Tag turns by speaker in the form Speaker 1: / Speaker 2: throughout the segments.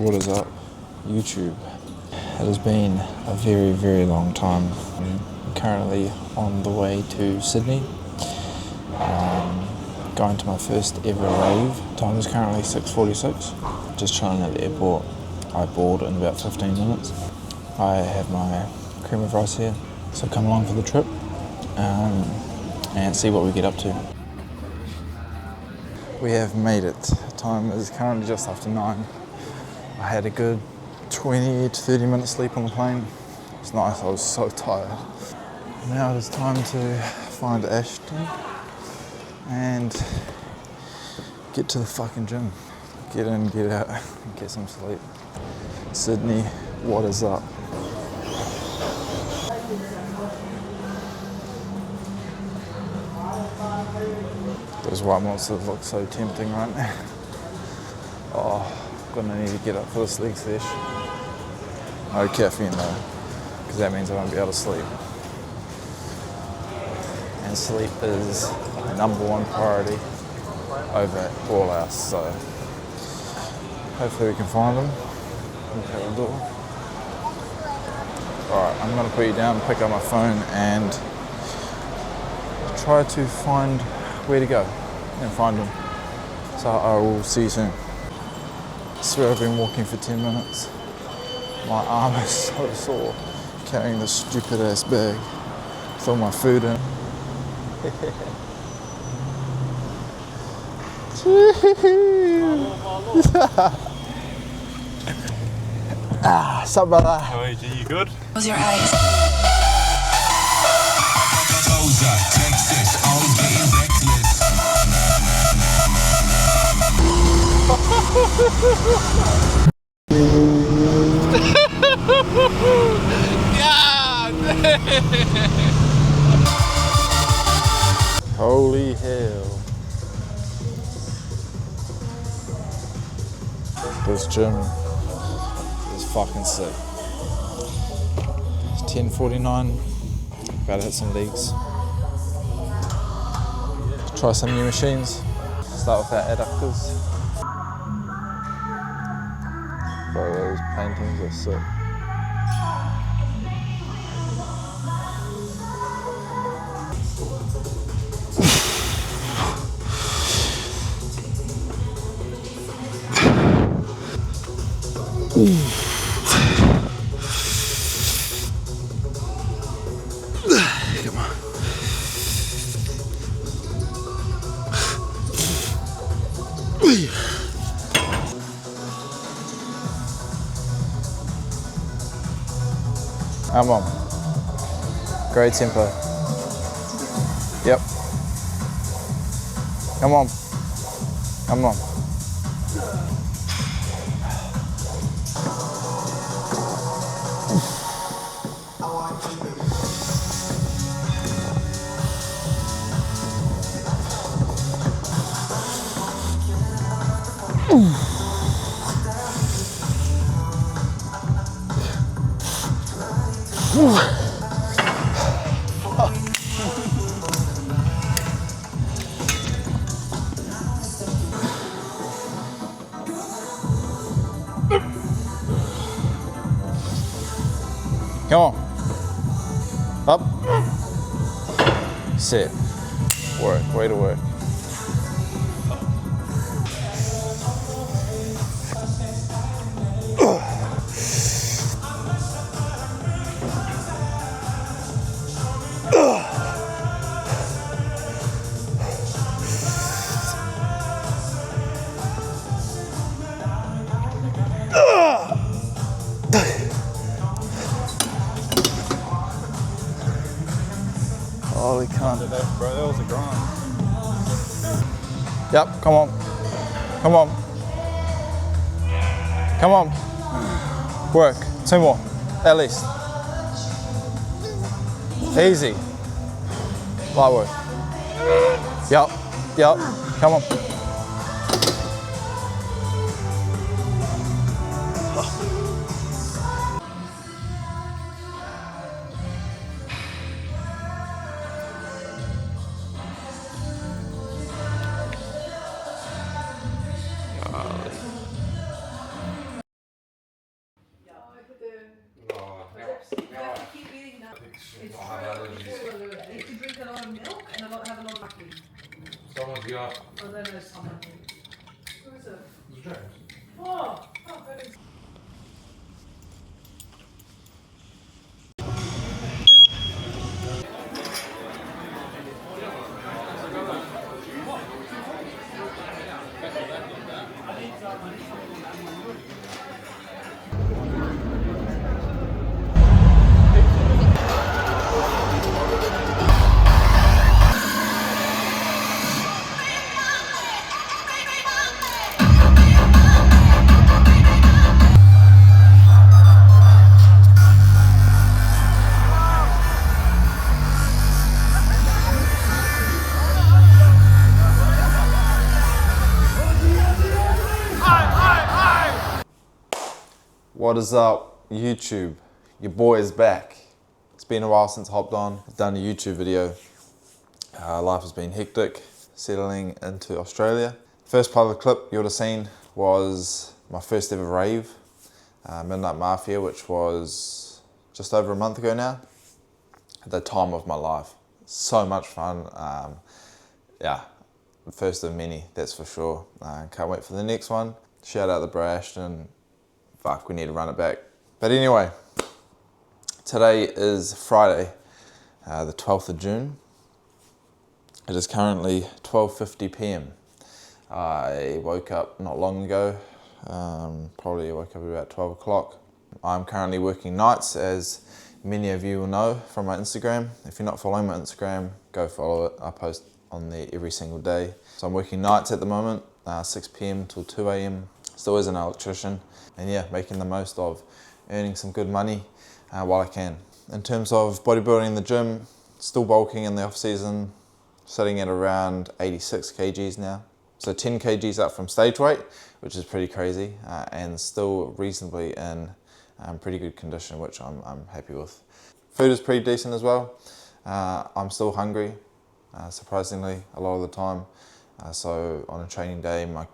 Speaker 1: What is up, YouTube? It has been a very, very long time. I'm currently on the way to Sydney, going to my first ever rave. Time is currently 6:46. Just chilling at the airport. I board in about 15 minutes. I have my cream of rice here, so come along for the trip and see what we get up to. We have made it. Time is currently just after 9. I had a good 20 to 30 minutes sleep on the plane. It was nice, I was so tired. Now it is time to find Ashton and get to the fucking gym. Get in, get out, and get some sleep. Sydney, what is up? Those white monsters look so tempting right now. Oh, gonna need to get up for this leg sesh. No caffeine though, because that means I won't be able to sleep. And sleep is #1 priority over all else, so hopefully we can find them. Okay, the door. Alright, I'm gonna put you down, pick up my phone and try to find where to go and find them. So I will see you soon. I swear I've been walking for 10 minutes. My arm is so sore carrying this stupid ass bag with all my food in. Sup brother?
Speaker 2: How are you? You good?
Speaker 3: Close your eyes.
Speaker 1: Holy hell. This gym is fucking sick. It's 10:49, about to hit some legs. Try some new machines. Start with our adductors. Bro, those paintings are sick. Come on. Come on. Great tempo. Yep. Come on. Come on. Come on. Up. Sit. Work. Way to work. Holy cunt.
Speaker 2: Bro, that was a grind.
Speaker 1: Yep, come on. Come on. Come on. Work. 2 more, at least. Easy. Light work. Yep, yep. Come on. What is up, YouTube? Your boy is back. It's been a while since I hopped on. I've done a YouTube video. Life has been hectic, settling into Australia. First part of the clip you would have seen was my first ever rave, Midnight Mafia, which was just over a month ago now. At the time of my life. So much fun. Yeah, the first of many, that's for sure. Can't wait for the next one. Shout out the Bro Ashton. Fuck, we need to run it back. But anyway, today is Friday, the 12th of June. It is currently 12:50 p.m. I woke up not long ago, probably woke up at about 12 o'clock. I'm currently working nights, as many of you will know from my Instagram. If you're not following my Instagram, go follow it. I post on there every single day. So I'm working nights at the moment, 6 p.m. till 2 a.m. Still as an electrician. And yeah, making the most of earning some good money while I can. In terms of bodybuilding in the gym, still bulking in the off season, sitting at around 86 kgs now. So 10 kgs up from stage weight, which is pretty crazy, and still reasonably in pretty good condition, which I'm happy with. Food is pretty decent as well. I'm still hungry, surprisingly, a lot of the time. So on a training day, my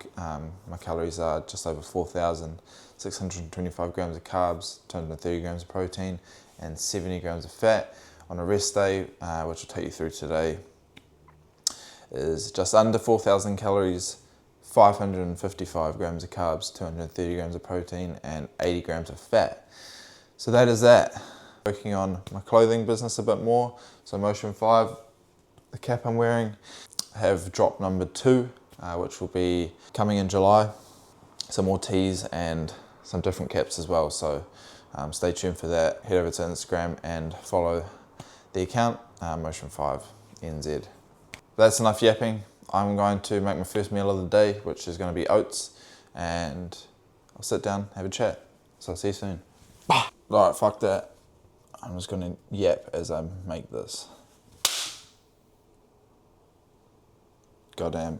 Speaker 1: calories are just over 4,625 grams of carbs, 230 grams of protein, and 70 grams of fat. On a rest day, which I'll take you through today, is just under 4,000 calories, 555 grams of carbs, 230 grams of protein, and 80 grams of fat. So that is that. Working on my clothing business a bit more. So Motion 5, the cap I'm wearing, have drop number 2, which will be coming in July. Some more tees and some different caps as well. So stay tuned for that. Head over to Instagram and follow the account, Motion 5 NZ. That's enough yapping. I'm going to make my first meal of the day, which is going to be oats, and I'll sit down, have a chat. So I'll see you soon. Alright, fuck that. I'm just going to yap as I make this. Goddamn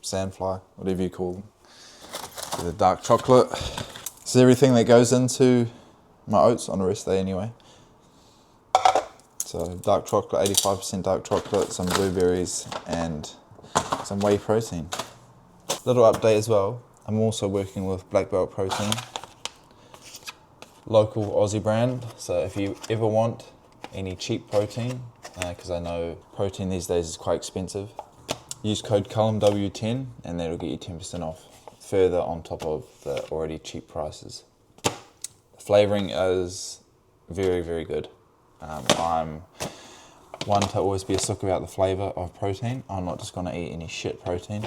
Speaker 1: sandfly, whatever you call them. The dark chocolate. This is everything that goes into my oats on a rest day anyway. So dark chocolate, 85% dark chocolate, some blueberries, and some whey protein. Little update as well, I'm also working with Black Belt Protein, local Aussie brand. So if you ever want any cheap protein, because I know protein these days is quite expensive, use code CULLUMW10 and that'll get you 10% off, further on top of the already cheap prices. The flavouring is very, very good. I'm one to always be a sucker about the flavour of protein. I'm not just going to eat any shit protein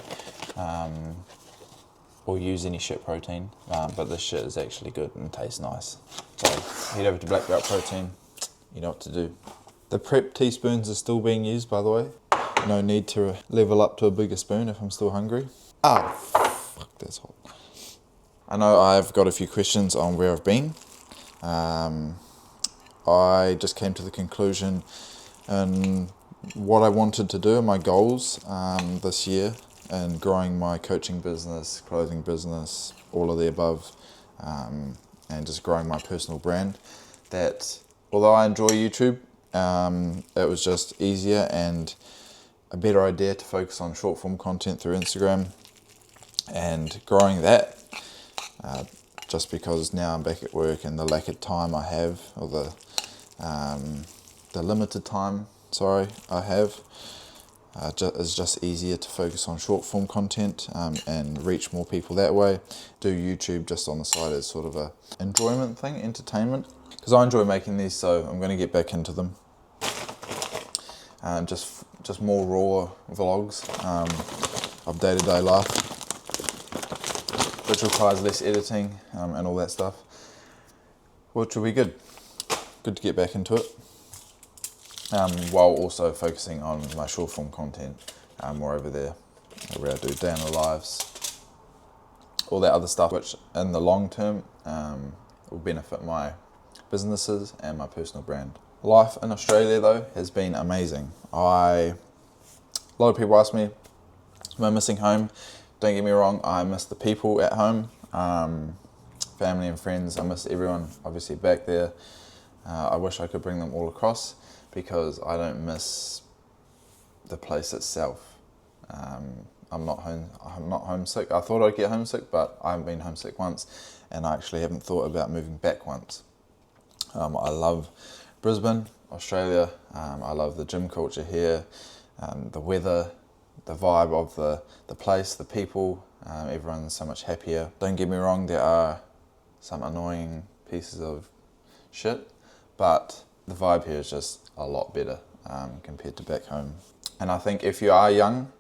Speaker 1: or use any shit protein, but this shit is actually good and tastes nice. So head over to Black Belt Protein, you know what to do. The prep teaspoons are still being used, by the way. No need to level up to a bigger spoon if I'm still hungry. Oh, fuck, that's hot. I know I've got a few questions on where I've been. I just came to the conclusion and what I wanted to do, my goals this year, and growing my coaching business, clothing business, all of the above, and just growing my personal brand. That although I enjoy YouTube, it was just easier and a better idea to focus on short form content through Instagram and growing that. Just because now I'm back at work and the lack of time I have, or the limited time, I have, It's just easier to focus on short form content and reach more people that way. Do YouTube just on the side as sort of a enjoyment thing, entertainment, because I enjoy making these, so I'm going to get back into them. Just more raw vlogs of day-to-day life, which requires less editing and all that stuff, which will be good. Good to get back into it. While also focusing on my short form content more over there, where I do day in the lives, all that other stuff, which in the long term will benefit my businesses and my personal brand. Life in Australia though has been amazing. A lot of people ask me, am I missing home? Don't get me wrong, I miss the people at home, family and friends. I miss everyone obviously back there. I wish I could bring them all across, because I don't miss the place itself. I'm not homesick. I thought I'd get homesick, but I haven't been homesick once, and I actually haven't thought about moving back once. I love Brisbane, Australia. I love the gym culture here, the weather, the vibe of the place, the people. Everyone's so much happier. Don't get me wrong, there are some annoying pieces of shit, but the vibe here is just a lot better compared to back home. And I think if you are young,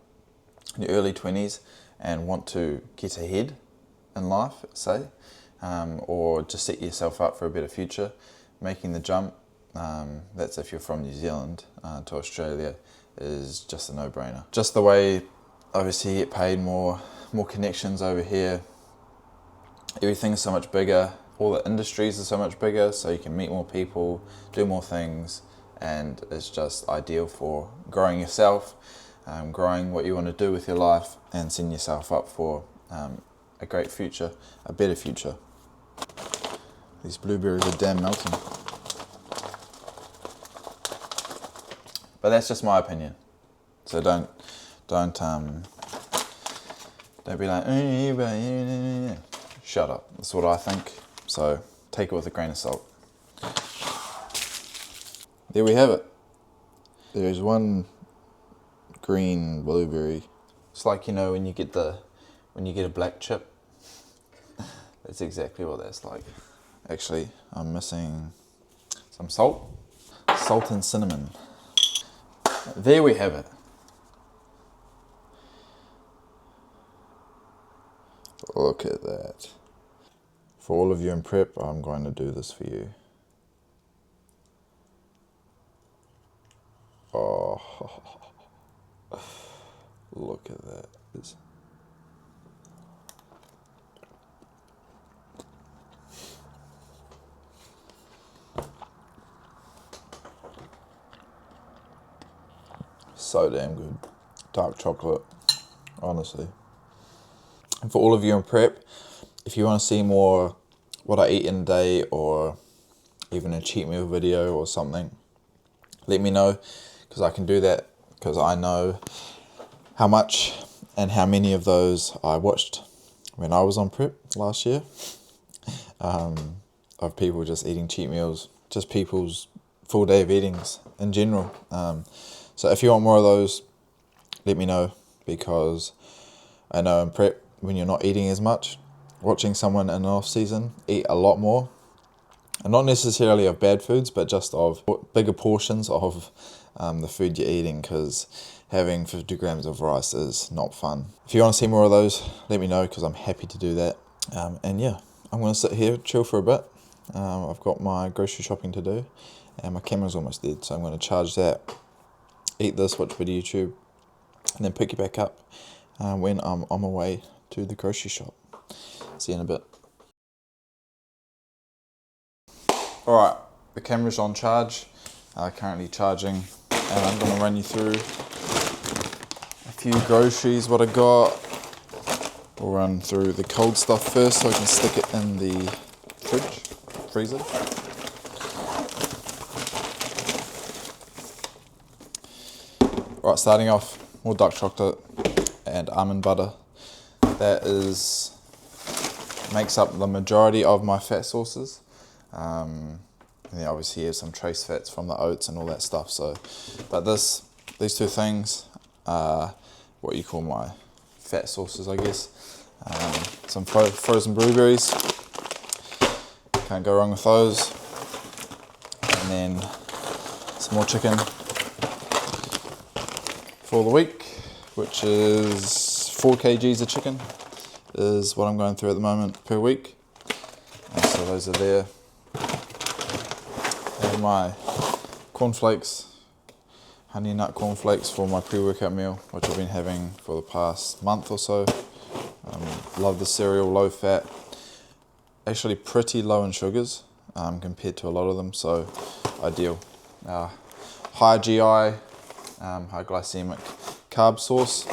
Speaker 1: in your early 20s, and want to get ahead in life, say, or just set yourself up for a better future, making the jump, that's if you're from New Zealand to Australia, is just a no-brainer. Just the way, obviously, you get paid more connections over here. Everything's so much bigger. All the industries are so much bigger, so you can meet more people, do more things, and it's just ideal for growing yourself, growing what you want to do with your life, and setting yourself up for a great future, a better future. These blueberries are damn melting. But that's just my opinion. So don't be like, shut up. That's what I think. So take it with a grain of salt. There we have it. There's one green blueberry. It's like, you know, when you get a black chip. That's exactly what that's like. Actually, I'm missing some salt. Salt and cinnamon. There we have it. Look at that. For all of you in prep, I'm going to do this for you. Oh, look at that. So damn good. Dark chocolate, honestly. And for all of you in prep, if you want to see more what I eat in a day, or even a cheat meal video or something, let me know, because I can do that, because I know how much and how many of those I watched when I was on prep last year, of people just eating cheat meals, just people's full day of eatings in general. So if you want more of those, let me know, because I know in prep, when you're not eating as much, watching someone in an off season eat a lot more, and not necessarily of bad foods, but just of bigger portions of the food you're eating, because having 50 grams of rice is not fun. If you want to see more of those, let me know, because I'm happy to do that. And yeah, I'm going to sit here, chill for a bit. I've got my grocery shopping to do, and my camera's almost dead, so I'm going to charge that, eat this, watch a bit of YouTube, and then pick you back up when I'm on my way to the grocery shop. See you in a bit. Alright, the camera's on charge, currently charging, and I'm going to run you through a few groceries, what I got. We'll run through the cold stuff first, so I can stick it in the freezer. Right, starting off, more dark chocolate and almond butter. That makes up the majority of my fat sources. And then obviously you have some trace fats from the oats and all that stuff. So, but these two things, what you call my fat sources, I guess. Some frozen blueberries, can't go wrong with those. And then some more chicken for the week, which is 4 kgs of chicken is what I'm going through at the moment per week. And so those are there. And my cornflakes, honey nut cornflakes for my pre-workout meal, which I've been having for the past month or so. Love the cereal, low fat, actually pretty low in sugars compared to a lot of them, so ideal. High GI, high glycemic carb source,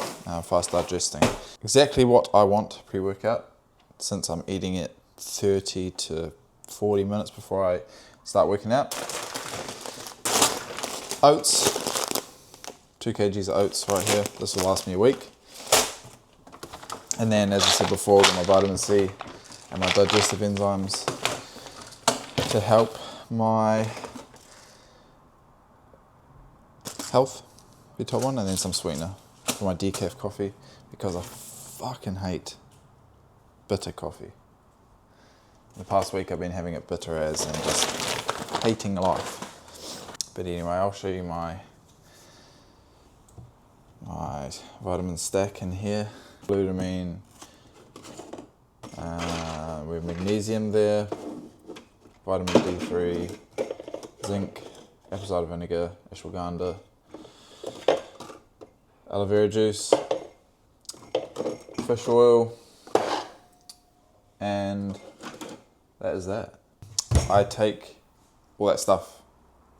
Speaker 1: fast digesting. Exactly what I want pre-workout, since I'm eating it 30 to 40 minutes before I start working out. Oats, 2 kgs of oats right here. This will last me a week. And then, as I said before, I've got my vitamin C and my digestive enzymes to help my health, be top one, and then some sweetener for my decaf coffee, because I fucking hate bitter coffee. The past week I've been having it bitter as and just hating life. But anyway, I'll show you my vitamin stack in here. Glutamine, we have magnesium there, vitamin D3, zinc, apple cider vinegar, ashwagandha, aloe vera juice, fish oil, and that is that. I take all that stuff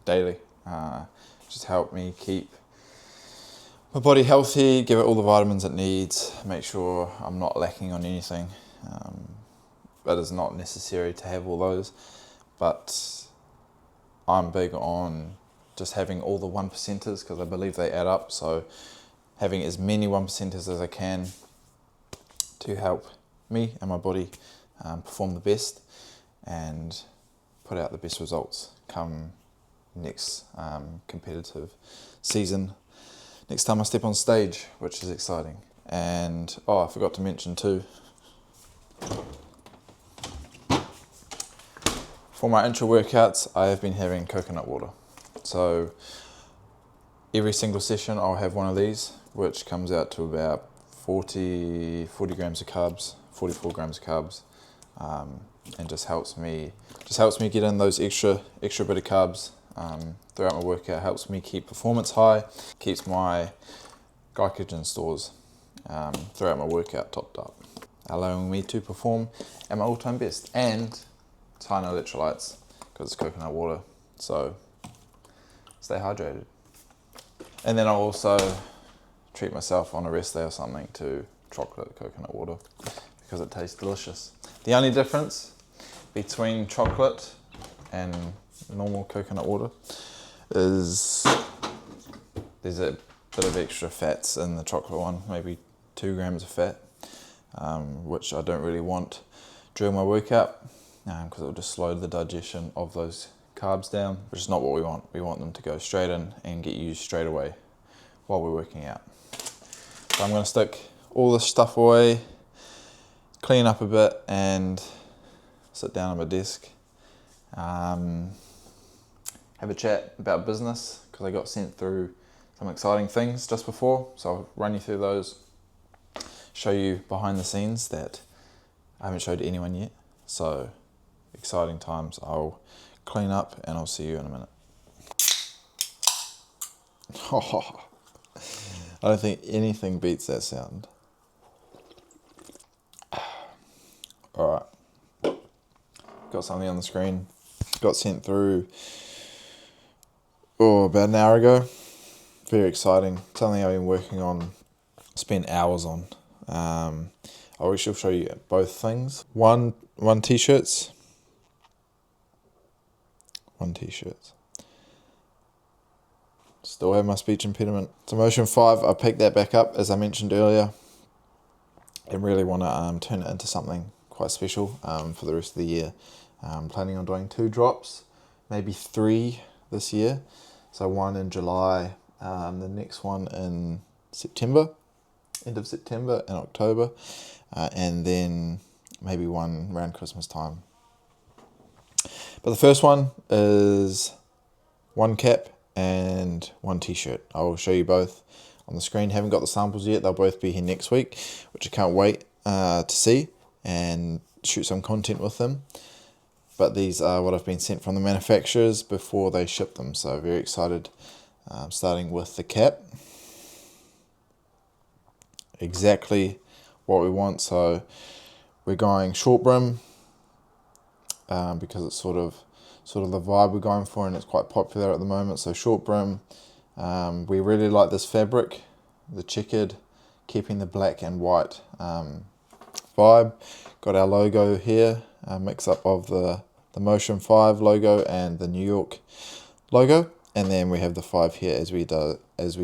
Speaker 1: daily, just help me keep my body healthy, give it all the vitamins it needs, make sure I'm not lacking on anything. It is not necessary to have all those, but I'm big on just having all the 1%ers because I believe they add up, so having as many 1%ers as I can to help me and my body perform the best and put out the best results come next competitive season. Next time I step on stage, which is exciting. And, I forgot to mention too, for my intra workouts, I have been having coconut water. So every single session I'll have one of these, which comes out to about 40 grams of carbs, 44 grams of carbs, and just helps me get in those extra bit of carbs throughout my workout. Helps me keep performance high, keeps my glycogen stores throughout my workout topped up, allowing me to perform at my all-time best. And it's high in electrolytes because it's coconut water, so stay hydrated. And then I'll also treat myself on a rest day or something to chocolate coconut water because it tastes delicious. The only difference between chocolate and normal coconut water is there's a bit of extra fats in the chocolate one, maybe 2 grams of fat, which I don't really want during my workout because it'll just slow the digestion of those carbs down, which is not what we want. We want them to go straight in and get used straight away while we're working out. So I'm going to stick all this stuff away, clean up a bit, and sit down at my desk. Have a chat about business because I got sent through some exciting things just before, so I'll run you through those, show you behind the scenes that I haven't showed anyone yet. So exciting times. I'll clean up and I'll see you in a minute. I don't think anything beats that sound. Alright, got something on the screen, got sent through about an hour ago. Very exciting, something I've been working on, spent hours on. I shall show you both things. One t-shirts. Still have my speech impediment. So Motion 5, I picked that back up as I mentioned earlier, and really want to turn it into something quite special for the rest of the year. I'm planning on doing 2 drops, maybe 3 this year. So one in July, the next one in September, end of September and October, and then maybe one around Christmas time. But the first one is one cap and one t-shirt. I will show you both on the screen. Haven't got the samples yet. They'll both be here next week, which I can't wait to see and shoot some content with them. But these are what have been sent from the manufacturers before they ship them, so very excited. Starting with the cap, exactly what we want. So we're going short brim because it's sort of the vibe we're going for, and it's quite popular at the moment. So short brim. We really like this fabric, the checkered, keeping the black and white vibe. Got our logo here, a mix up of the Motion 5 logo and the New York logo, and then we have the 5 here as we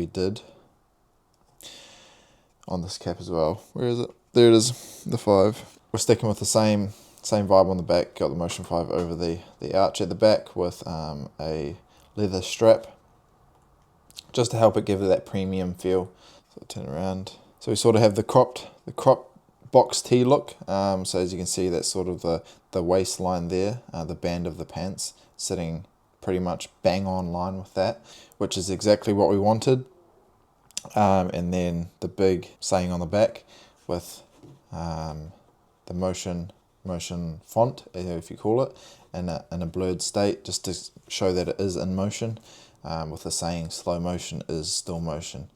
Speaker 1: did on this cap as well. Where is it? There it is, the 5. We're sticking with the same vibe on the back. Got the Motion 5 over the arch at the back with a leather strap, just to help it give it that premium feel. So I'll turn around. So we sort of have the cropped box tee look. So as you can see, that's sort of the waistline there, the band of the pants sitting pretty much bang on line with that, which is exactly what we wanted. And then the big saying on the back with the motion font, if you call it, in a blurred state, just to show that it is in motion, with the saying slow motion is still motion.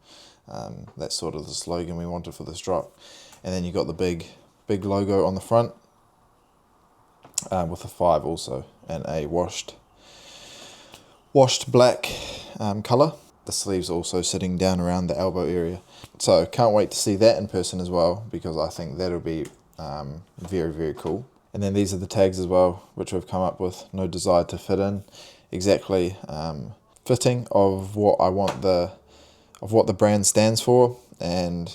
Speaker 1: That's sort of the slogan we wanted for this drop. And then you got the big logo on the front, with a 5 also, and a washed black colour. The sleeves also sitting down around the elbow area. So can't wait to see that in person as well, because I think that'll be very, very cool. And then these are the tags as well, which we've come up with. No desire to fit in, exactly fitting of what I want what the brand stands for, and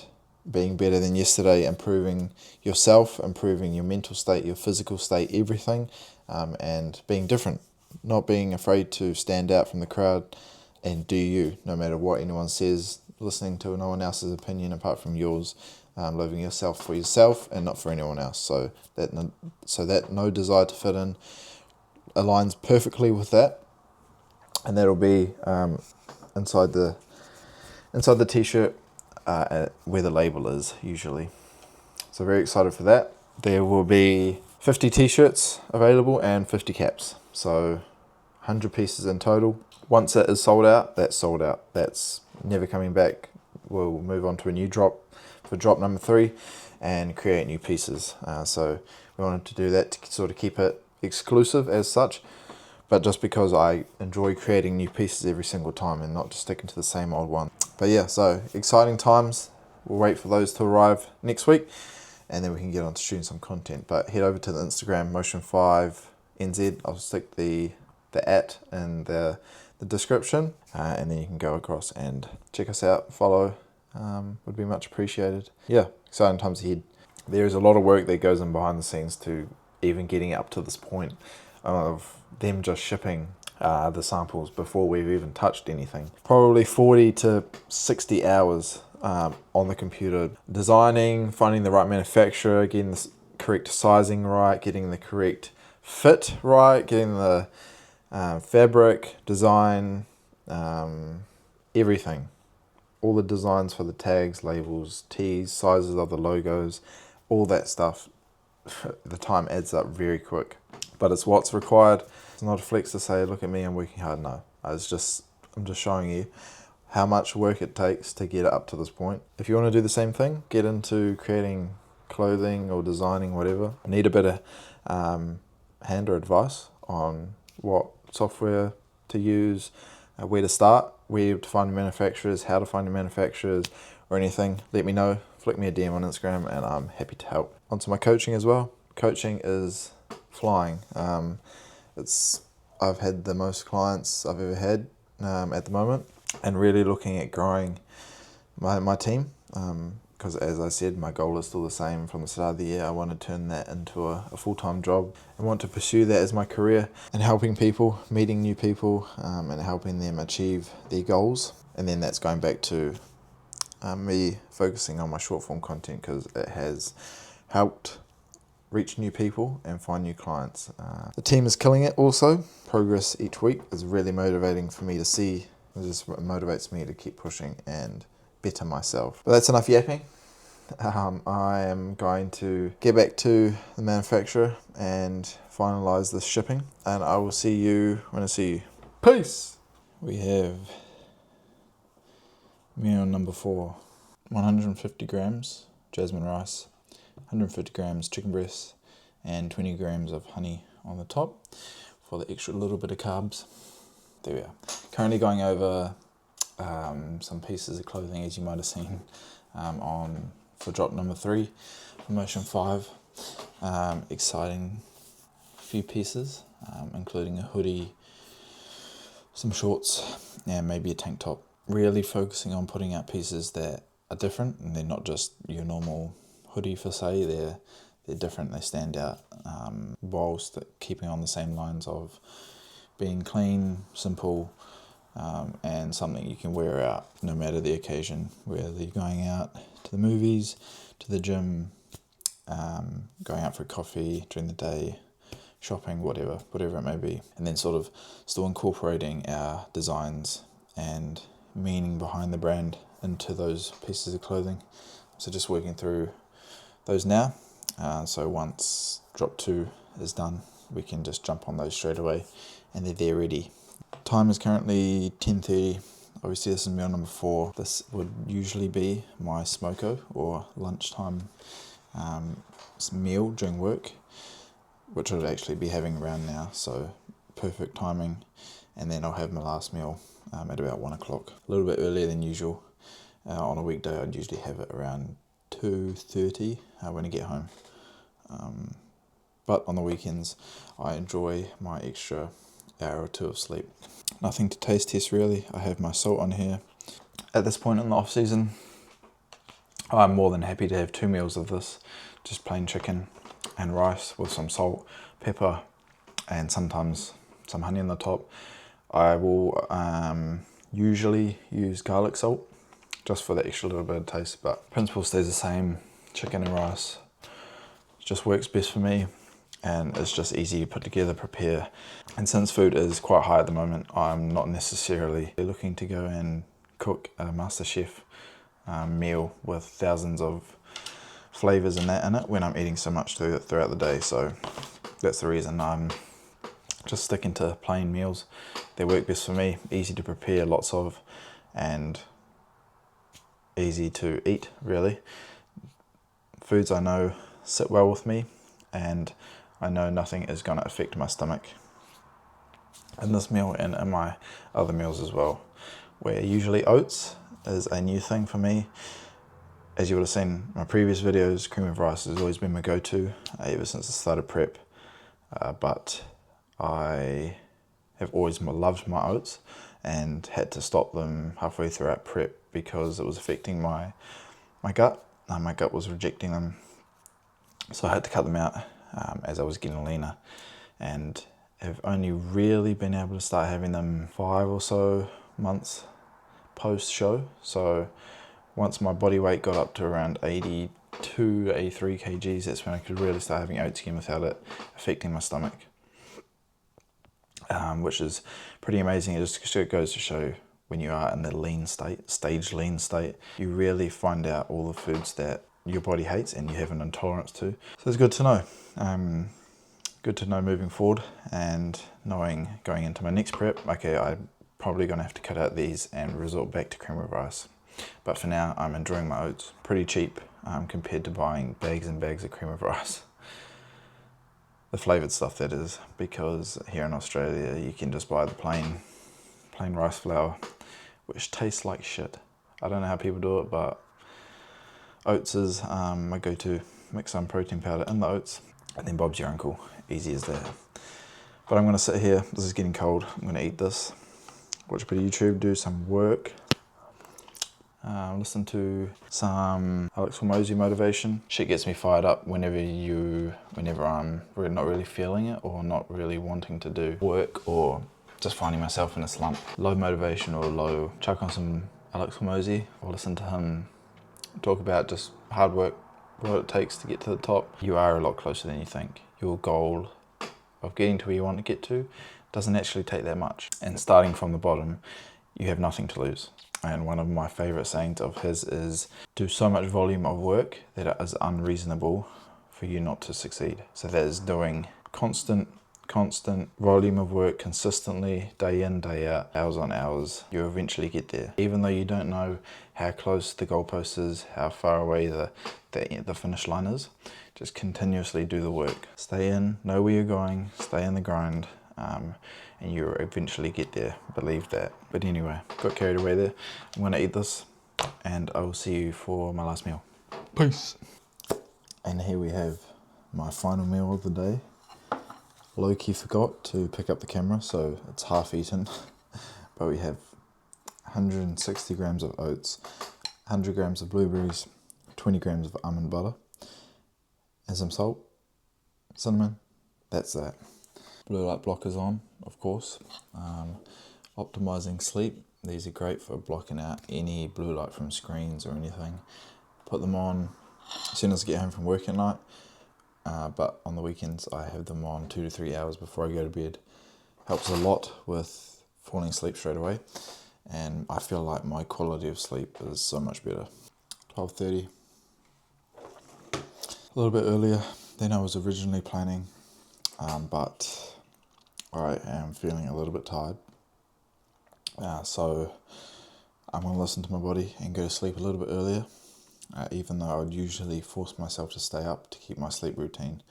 Speaker 1: being better than yesterday, improving yourself, improving your mental state, your physical state, everything, and being different, not being afraid to stand out from the crowd and do you, no matter what anyone says, listening to no one else's opinion apart from yours, living yourself for yourself and not for anyone else. So that no desire to fit in aligns perfectly with that, and that'll be inside the t-shirt, where the label is usually. So very excited for that. There will be 50 t-shirts available and 50 caps, so 100 pieces in total. Once it is sold out, that's sold out. That's never coming back. We'll move on to a new drop for drop number 3 and create new pieces. So we wanted to do that to sort of keep it exclusive as such, but just because I enjoy creating new pieces every single time and not just sticking to the same old one. But yeah, so exciting times. We'll wait for those to arrive next week, and then we can get on to shooting some content. But head over to the Instagram, Motion5NZ. I'll stick the @ in the description, and then you can go across and check us out, follow, would be much appreciated. Yeah, exciting times ahead. There is a lot of work that goes in behind the scenes to even getting up to this point of them just shipping the samples before we've even touched anything. Probably 40 to 60 hours on the computer, designing, finding the right manufacturer, getting the correct sizing right, getting the correct fit right, getting the fabric, design, everything. All the designs for the tags, labels, tees, sizes of the logos, all that stuff. The time adds up very quick, but it's what's required. It's not a flex to say, look at me, I'm working hard. No, I'm just showing you how much work it takes to get it up to this point. If you want to do the same thing, get into creating clothing or designing, whatever, need a bit of hand or advice on what software to use, where to start, where to find manufacturers, how to find manufacturers, or anything, let me know. Flick me a DM on Instagram and I'm happy to help. Onto my coaching as well. Coaching is flying. I've had the most clients I've ever had at the moment, and really looking at growing my team, because as I said, my goal is still the same from the start of the year. I want to turn that into a full-time job and want to pursue that as my career, and helping people, meeting new people, and helping them achieve their goals. And then that's going back to me focusing on my short form content because it has helped reach new people and find new clients. The team is killing it also. Progress each week is really motivating for me to see. It just motivates me to keep pushing and better myself. But that's enough yapping. I am going to get back to the manufacturer and finalize this shipping, and I will see you when I see you. Peace! We have meal number 4. 150 grams jasmine rice, 150 grams chicken breast, and 20 grams of honey on the top for the extra little bit of carbs. There we are. Currently going over some pieces of clothing, as you might have seen for drop number 3, promotion 5. Exciting few pieces, including a hoodie, some shorts, and maybe a tank top. Really focusing on putting out pieces that are different, and they're not just your normal hoodie for say. They're different, they stand out, whilst keeping on the same lines of being clean, simple, and something you can wear out no matter the occasion, whether you're going out to the movies, to the gym, going out for coffee during the day, shopping, whatever it may be. And then sort of still incorporating our designs and meaning behind the brand into those pieces of clothing. So just working through those now. So once drop 2 is done, we can just jump on those straight away and they're there ready. Time is currently 10:30. Obviously this is meal number 4. This would usually be my smoko or lunchtime meal during work, which I'd actually be having around now, so perfect timing. And then I'll have my last meal at about 1 o'clock, a little bit earlier than usual. On a weekday I'd usually have it around 2:30 when I get home. But on the weekends I enjoy my extra hour or 2 of sleep. Nothing to taste test really. I have my salt on here. At this point in the off season, I'm more than happy to have 2 meals of this, just plain chicken and rice with some salt, pepper, and sometimes some honey on the top. I will usually use garlic salt just for the extra little bit of taste, but principle stays the same. Chicken and rice just works best for me, and it's just easy to put together, prepare. And since food is quite high at the moment, I'm not necessarily looking to go and cook a MasterChef meal with thousands of flavors and that in it when I'm eating so much throughout the day. So that's the reason I'm just sticking to plain meals. They work best for me, easy to prepare, lots of, and easy to eat really. Foods I know sit well with me, and I know nothing is going to affect my stomach in this meal and in my other meals as well, where usually oats is a new thing for me. As you would have seen in my previous videos, cream of rice has always been my go-to ever since I started prep, but I have always loved my oats and had to stop them halfway throughout prep because it was affecting my gut. My gut was rejecting them, so I had to cut them out as I was getting leaner, and have only really been able to start having them 5 or so months post-show. So once my body weight got up to around 82, 83 kgs, that's when I could really start having oats again without it affecting my stomach, which is pretty amazing. It just goes to show when you are in the lean state, stage lean state, you really find out all the foods that your body hates and you have an intolerance to. So it's good to know. Good to know moving forward, and knowing going into my next prep, okay, I'm probably going to have to cut out these and resort back to cream of rice. But for now, I'm enjoying my oats. Pretty cheap compared to buying bags and bags of cream of rice. The flavoured stuff, that is, because here in Australia you can just buy the plain rice flour, which tastes like shit. I don't know how people do it, but oats is my go-to. Mix some protein powder in the oats, and then Bob's your uncle. Easy as that. But I'm going to sit here. This is getting cold. I'm going to eat this, watch a bit of YouTube, do some work, listen to some Alex Hormozi motivation. Shit gets me fired up whenever I'm not really feeling it or not really wanting to do work or just finding myself in a slump. Low motivation or low, chuck on some Alex Hormozi or listen to him talk about just hard work, what it takes to get to the top, you are a lot closer than you think. Your goal of getting to where you want to get to doesn't actually take that much. And starting from the bottom, you have nothing to lose. And one of my favorite sayings of his is, do so much volume of work that it is unreasonable for you not to succeed. So that is doing constant volume of work consistently, day in, day out, hours on hours. You eventually get there. Even though you don't know how close the goalpost is, how far away the finish line is, just continuously do the work. Stay in, know where you're going, stay in the grind, and you'll eventually get there. Believe that. But anyway, got carried away there. I'm gonna eat this, and I will see you for my last meal. Peace. And here we have my final meal of the day. Low-key forgot to pick up the camera, so it's half eaten. But we have 160 grams of oats, 100 grams of blueberries, 20 grams of almond butter, and some salt, cinnamon. That's that. Blue light blockers on, of course. Optimizing sleep. These are great for blocking out any blue light from screens or anything. Put them on as soon as I get home from work at night. But on the weekends I have them on 2 to 3 hours before I go to bed. Helps a lot with falling asleep straight away, and I feel like my quality of sleep is so much better. 12:30, a little bit earlier than I was originally planning, but I am feeling a little bit tired, so I'm going to listen to my body and go to sleep a little bit earlier. Even though I would usually force myself to stay up to keep my sleep routine.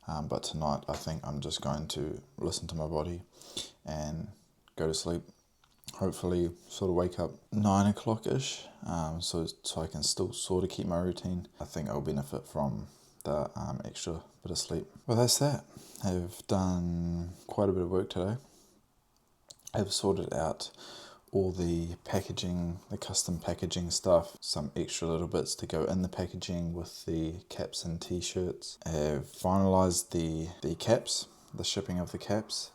Speaker 1: But tonight I think I'm just going to listen to my body and go to sleep. Hopefully sort of wake up 9 o'clock-ish, so I can still sort of keep my routine. I think I'll benefit from the extra bit of sleep. Well, that's that. I've done quite a bit of work today. I've sorted out all the packaging, the custom packaging stuff, some extra little bits to go in the packaging with the caps and t-shirts. I've finalised the caps, the shipping of the caps,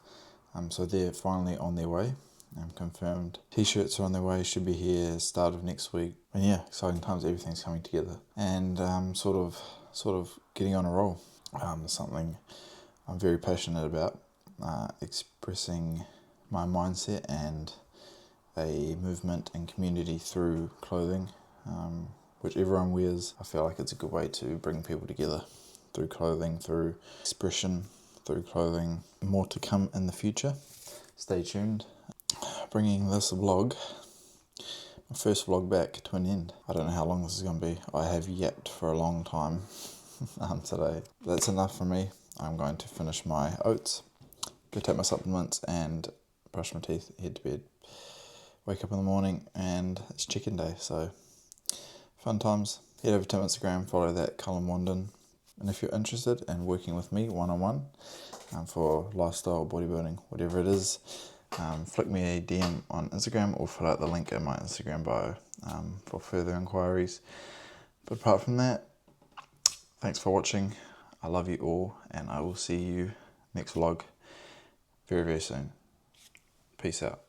Speaker 1: so they're finally on their way. I'm confirmed. T-shirts are on their way, should be here start of next week. And yeah, exciting times, everything's coming together. And sort of getting on a roll. Something I'm very passionate about, expressing my mindset and a movement and community through clothing, which everyone wears. I feel like it's a good way to bring people together through clothing, through expression, through clothing. More to come in the future. Stay tuned. Bringing this vlog, my first vlog, back to an end. I don't know how long this is going to be. I have yapped for a long time today. That's enough for me. I'm going to finish my oats, go take my supplements and brush my teeth, head to bed. Wake up in the morning and it's chicken day, so fun times. Head over to Instagram, follow that, Cullen Wandon. And if you're interested in working with me one-on-one for lifestyle, bodybuilding, whatever it is, flick me a DM on Instagram or fill out the link in my Instagram bio for further inquiries. But apart from that, thanks for watching. I love you all, and I will see you next vlog very, very soon. Peace out.